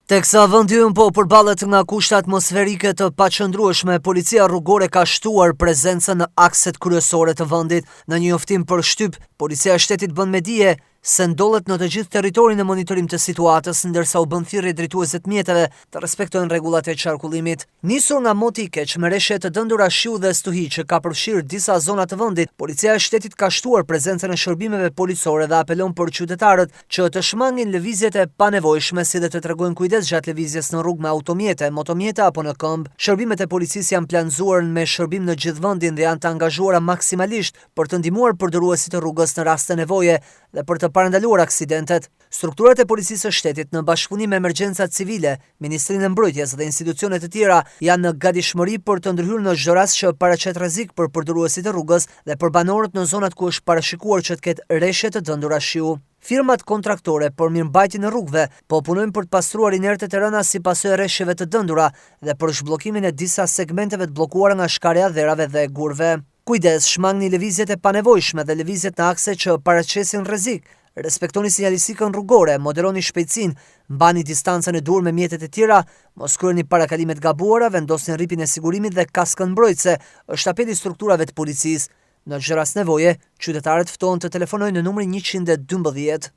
Teksa vendi ynë po përballet nga kushte atmosferike të paqëndrueshme, policia rrugore ka shtuar prezencën në akset kryesore të vendit. Në një njoftim për shtyp, policia e shtetit bën me dije se ndollet në të gjithë territorin e monitorim të situatës, ndërsa u bën thirrje drejtuesve të mjeteve të respektojnë rregullat e qarkullimit. Nisur nga moti i keq me reshje të dëndura shiu dhe stuhi që ka përfshirë disa zona të vendit, policia e shtetit ka shtuar prezencën e shërbimeve policore dhe apelon për qytetarët që të shmangin lëvizjet e panevojshme, si dhe të tregojnë kujdes gjatë lëvizjes në rrugë me automjete, motomjete apo në këmbë. Shërbimet e policisë janë plantëzuar me shërbim në gjithë vendin dhe janë të angazhuara maksimalisht për të ndihmuar përdorësit e rrugës në rast të nevoje dhe për të parandaluar aksidentet. Strukturat e policisë së shtetit në bashkëpunim me emergjencat civile, Ministrinë e Mbrojtjes dhe institucionet e tjera janë në gatishmëri për të ndërhyrë në çdo rast që paraqet rrezik për përdoruesit e rrugës dhe për banorët në zonat ku është parashikuar që të ketë rreshje të dëndura shiu. Firmat kontraktore për mirëmbajtjen e rrugëve po punojnë për të pastruar inertet e rëna si pasojë e rreshjeve të dëndura dhe për zhbllokimin e disa segmenteve të bllokuara nga shkarja dherave dhe gurve. Kujdes, shmangni lëvizjet e panevojshme dhe lëvizjet në akse që paraqesin rrezik. Respektoni sinjalistikën rrugore, moderoni shpejtësinë, mbani distancën e duhur me mjetet e tjera, mos kryeni parakalimet gabuara, vendosni rripin e sigurimit dhe kaskën mbrojtëse, është apeli i strukturave të policisë. Në çdo rast nevoje, qytetarët ftohen të telefonojnë në numrin 112.